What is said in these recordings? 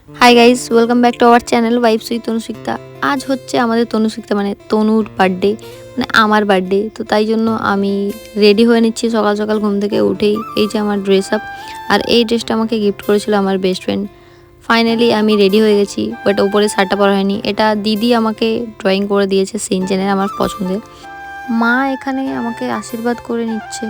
High guys, welcome back to our channel vibes with Tanushikta. আজ হচ্ছে আমাদের তনুশিকতা মানে তনুর বার্থডে, মানে আমার বার্থডে। তো তাই জন্য আমি রেডি হয়ে নিচ্ছি সকাল সকাল ঘুম থেকে উঠেই। এই যে আমার ড্রেস আপ, আর এই ড্রেসটা আমাকে গিফট করেছিল আমার বেস্ট ফ্রেন্ড। ফাইনালি আমি রেডি হয়ে গেছি, বাট উপরে শার্টটা পরা হয়নি। এটা দিদি আমাকে ড্রয়িং করে দিয়েছে সিনচেনের, আমার পছন্দের। মা এখানে আমাকে আশীর্বাদ করে নিচ্ছে।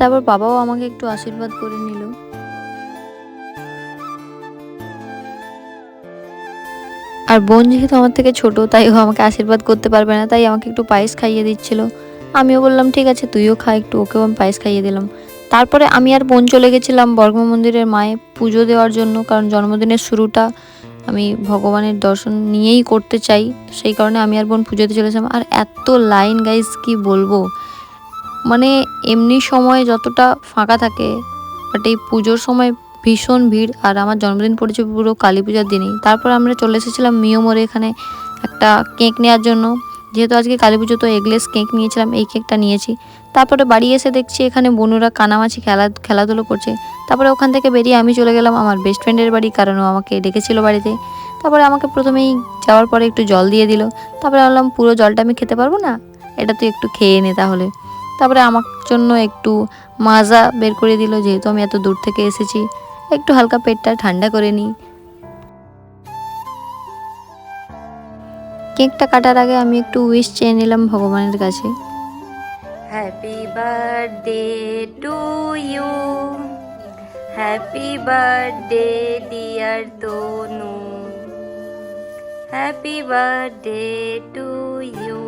তারপর বাবাও আমাকে একটু আশীর্বাদ করে নিল। আর বোন যেহেতু আমার থেকে ছোট, তাই ও আমাকে আশীর্বাদ করতে পারবে না, তাই আমাকে একটু পায়েস খাইয়ে দিচ্ছিল। আমিও বললাম ঠিক আছে, তুইও খা একটু। ওকেও আমি পায়েস খাইয়ে দিলাম। তারপরে আমি আর বোন চলে গেছিলাম বর্গমা মন্দিরের মায়ে পুজো দেওয়ার জন্য, কারণ জন্মদিনের শুরুটা আমি ভগবানের দর্শন নিয়েই করতে চাই। সেই কারণে আমি আর বোন পুজোতে চলেছিলাম। আর এত লাইন গাইস, কি বলবো, মানে এমনি সময় যতটা ফাঁকা থাকে, বাট এই পুজোর সময় ভীষণ ভিড়। আর আমার জন্মদিন পড়েছে পুরো কালী পূজার দিনেই। তারপর আমরা চলে এসেছিলাম মিও মোড়ে, এখানে একটা কেক নেওয়ার জন্য। যেহেতু আজকে কালী পুজো, তো এগলেস কেক নিয়েছিলাম, এই কেকটা নিয়েছি। তারপরে বাড়ি এসে দেখছি এখানে বনুরা কানামাছি খেলাধুলো করছে। তারপরে ওখান থেকে বেরিয়ে আমি চলে গেলাম আমার বেস্ট ফ্রেন্ডের বাড়ি, কারণ ও আমাকে ডেকেছিল বাড়িতে। তারপরে আমাকে প্রথমেই যাওয়ার পরে একটু জল দিয়ে দিল। তারপরে বললাম পুরো জলটা আমি খেতে পারবো না, এটা তুই একটু খেয়ে নে তাহলে। তারপরে আমার জন্য একটু মাজা বের করে দিল, যেহেতু আমি এত দূর থেকে এসেছি, একটু হালকা পেটটা ঠান্ডা করে নিই। কেকটা কাটার আগে আমি একটু উইশ চেয়ে নিলাম ভগবানের কাছে। Happy birthday to you, happy birthday dear Tanu, happy birthday to you.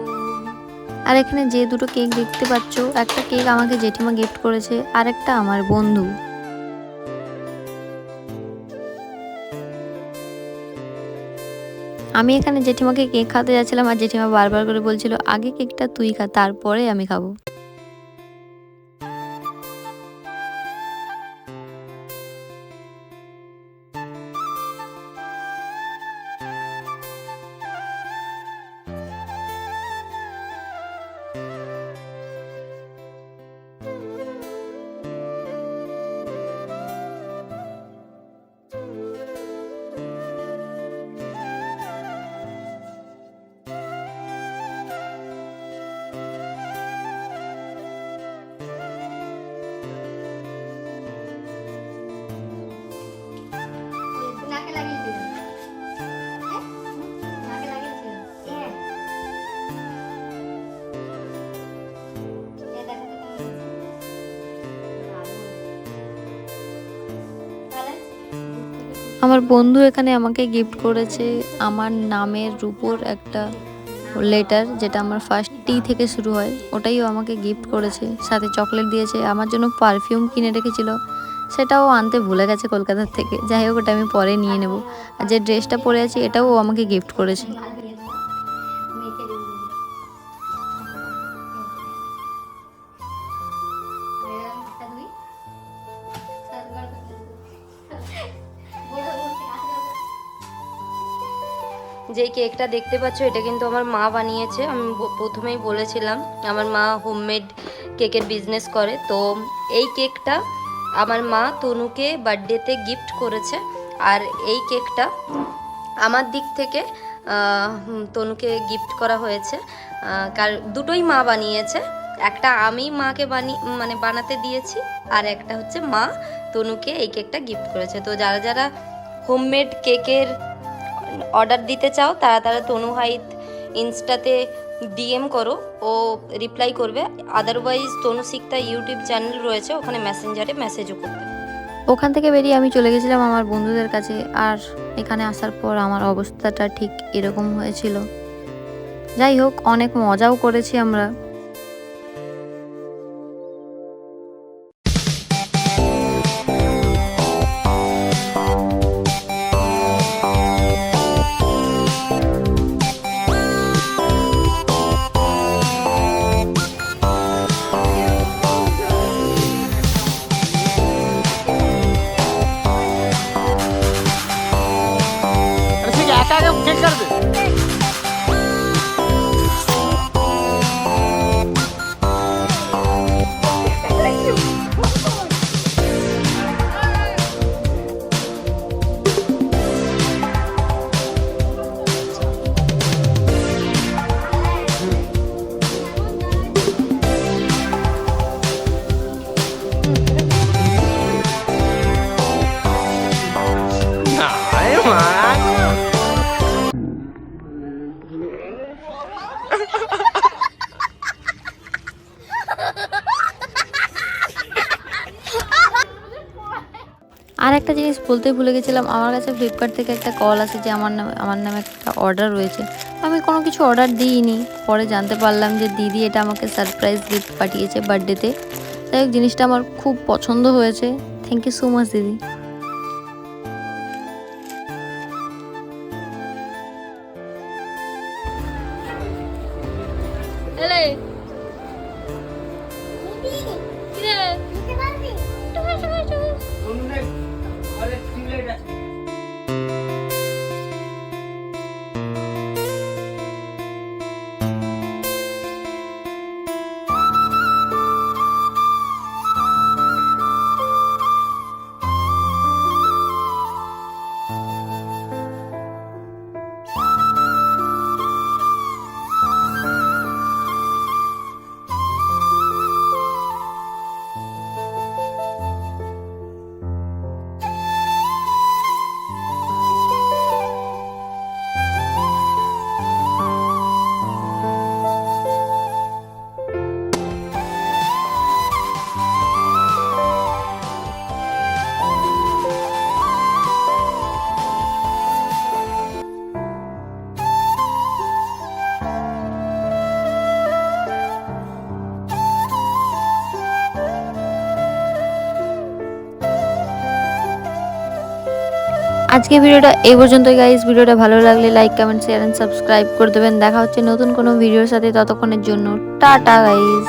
আর এখানে যে দুটো কেক দেখতে পাচ্ছ, একটা কেক আমাকে জেঠিমা গিফট করেছে, আর একটা আমার বন্ধু। আমি এখানে জেঠিমাকে কেক খাওয়াতে যাচ্ছিলাম, আর জেঠিমা বারবার করে বলছিল আগে কেকটা তুই খা, তারপরে আমি খাবো। আমার বন্ধু এখানে আমাকে গিফট করেছে আমার নামের উপর একটা লেটার, যেটা আমার ফার্স্ট টি থেকে শুরু হয়, ওটাই ও আমাকে গিফট করেছে। সাথে চকলেট দিয়েছে, আমার জন্য পারফিউম কিনে রেখেছিল, সেটাও আনতে ভুলে গেছে কলকাতার থেকে। যাই হোক, ওটা আমি পরে নিয়ে নেব। আর যে ড্রেসটা পরে আছি, এটাও ও আমাকে গিফট করেছে। যেই কেকটা দেখতে পাচ্ছ, এটা কিন্তু আমার মা বানিয়েছে। আমি প্রথমেই বলেছিলাম আমার মা হোমমেড কেকের বিজনেস করে। তো এই কেকটা আমার মা তনুকে বার্থডেতে গিফট করেছে। আর এই কেকটা আমার দিক থেকে তনুকে গিফট করা হয়েছে। দুটোই মা বানিয়েছে। একটা আমি মাকে বানাতে দিয়েছি, আর একটা হচ্ছে মা তনুকে এই কেকটা গিফট করেছে। তো যারা যারা হোমমেড কেকের অর্ডার দিতে চাও, তারা তনু হাইত ইনস্টাতে ডিএম করো, ও রিপ্লাই করবে। আদারওয়াইজ তনুশিকতা ইউটিউব চ্যানেল রয়েছে, ওখানে মেসেঞ্জারে মেসেজও করবে। ওখান থেকে বেরিয়ে আমি চলে গেছিলাম আমার বন্ধুদের কাছে। আর এখানে আসার পর আমার অবস্থাটা ঠিক এরকম হয়েছিল। যাই হোক, অনেক মজাও করেছি আমরা। একটা জিনিস বলতেই ভুলে গেছিলাম, আমার কাছে ফ্লিপকার্ট থেকে একটা কল আসে যে আমার নামে একটা অর্ডার রয়েছে। আমি কোনো কিছু অর্ডার দিইনি, পরে জানতে পারলাম যে দিদি এটা আমাকে সারপ্রাইজ গিফট পাঠিয়েছে বার্থডেতে। যাই হোক, জিনিসটা আমার খুব পছন্দ হয়েছে। থ্যাংক ইউ সো মাচ দিদি। আজকে ভিডিওটা এই পর্যন্তই গাইস। ভিডিওটা ভালো লাগলে like, comment, share and subscribe করে দেবেন। দেখা হচ্ছে নতুন কোনো ভিডিওর সাথে, ততক্ষণের জন্য টাটা গাইস।